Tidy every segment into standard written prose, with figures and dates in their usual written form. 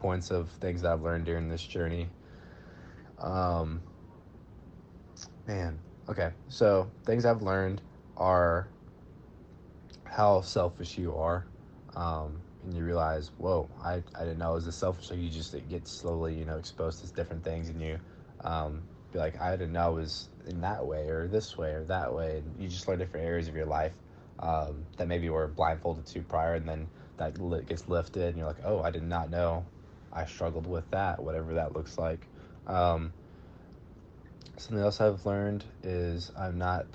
points of things that I've learned during this journey. Um, Man, okay. So things I've learned are how selfish you are. And you realize, whoa, I didn't know I was this selfish. Like you just get slowly, exposed to different things, and you be like, I didn't know I was in that way or this way or that way. And you just learn different areas of your life that maybe were blindfolded to prior, and then gets lifted, and you're like, oh, I did not know I struggled with that, whatever that looks like. Um, Something else I've learned is I'm not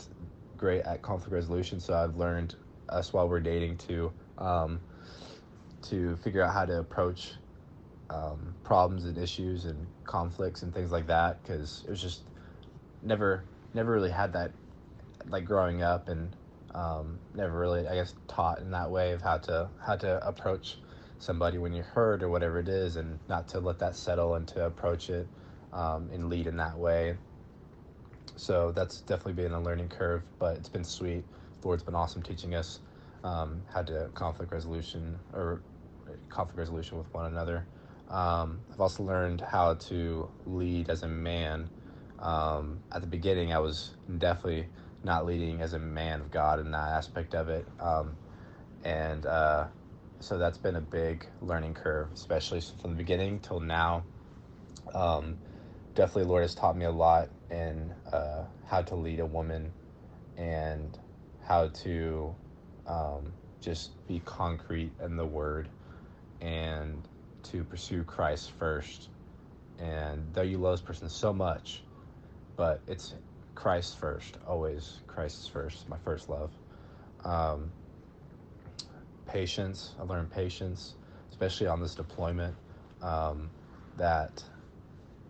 great at conflict resolution, so I've learned us while we're dating to figure out how to approach problems and issues and conflicts and things like that, because it was just never never really had that like growing up, and never really, I guess, taught in that way of how to approach somebody when you're hurt or whatever it is, and not to let that settle and to approach it and lead in that way. So that's definitely been a learning curve, but it's been sweet. The Lord's been awesome teaching us how to conflict resolution with one another. I've also learned how to lead as a man. At the beginning, I was definitely not leading as a man of God in that aspect of it, and so that's been a big learning curve, especially from the beginning till now. Um, Definitely, Lord has taught me a lot in how to lead a woman, and how to just be concrete in the word, and to pursue Christ first. And though you love this person so much, but it's Christ first, always Christ is first, my first love. Um, Patience, I learned patience, especially on this deployment. Um, that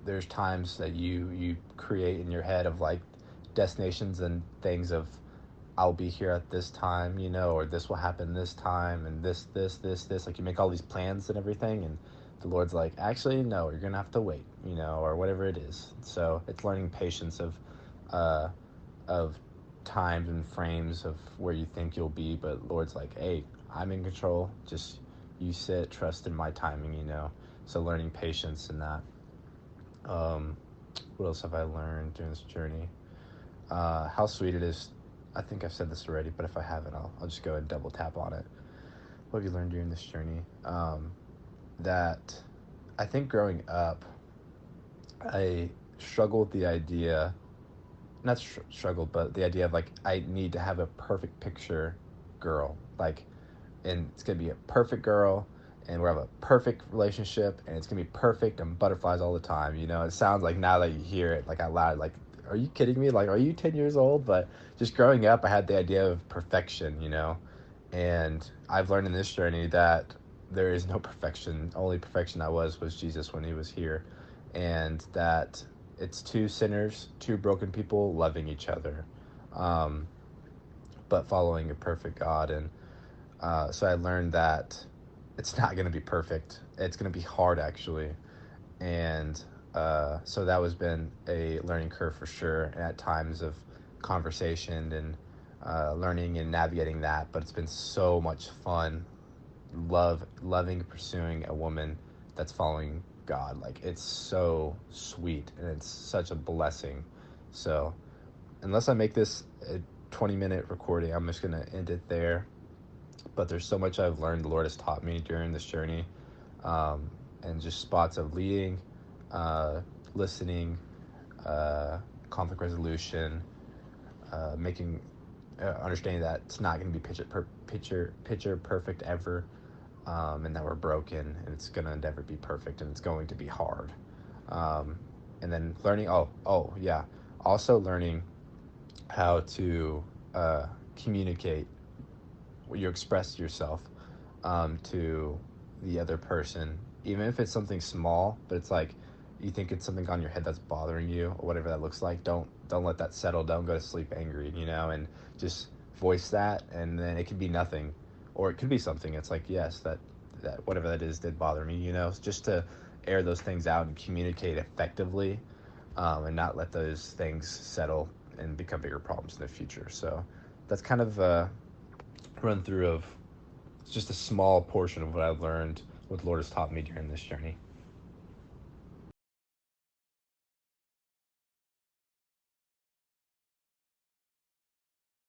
there's times that you create in your head of like destinations and things of I'll be here at this time, or this will happen this time, and this. Like you make all these plans and everything, and the Lord's like, actually, no, you're gonna have to wait, or whatever it is. So it's learning patience uh, of times and frames of where you think you'll be, but Lord's like, hey, I'm in control. Just you sit, trust in my timing. So learning patience in that. Um, what else have I learned during this journey? How sweet it is. I think I've said this already, but if I haven't, I'll just go and double tap on it. What have you learned during this journey? That I think growing up, I struggled with the idea, not struggled, but the idea of like, I need to have a perfect picture girl. Like, and it's gonna be a perfect girl, and we're have a perfect relationship, and it's gonna be perfect and butterflies all the time. It sounds like, now that you hear it like out loud, like, are you kidding me? Like, are you 10 years old? But just growing up, I had the idea of perfection. And I've learned in this journey that there is no perfection. Only perfection I was Jesus when he was here, and that it's two sinners, two broken people loving each other, um, but following a perfect God. And so I learned that it's not going to be perfect. It's going to be hard, actually. And so that was been a learning curve for sure, and at times of conversation and learning and navigating that. But it's been so much fun, loving, pursuing a woman that's following God. Like, it's so sweet, and it's such a blessing. So unless I make this a 20-minute recording, I'm just going to end it there. But there's so much I've learned, the Lord has taught me during this journey, and just spots of leading, uh, listening, uh, conflict resolution, making, understanding that it's not going to be picture perfect ever, and that we're broken, and it's going to never be perfect, and it's going to be hard. Um, and then learning, oh yeah, also learning how to communicate, you express yourself to the other person, even if it's something small, but it's like you think it's something on your head that's bothering you or whatever that looks like. Don't let that settle. Don't go to sleep angry, and just voice that, and then it could be nothing, or it could be something. It's like, yes, that whatever that is did bother me, just to air those things out and communicate effectively, and not let those things settle and become bigger problems in the future. So that's kind of run through of just a small portion of what I've learned, what the Lord has taught me during this journey.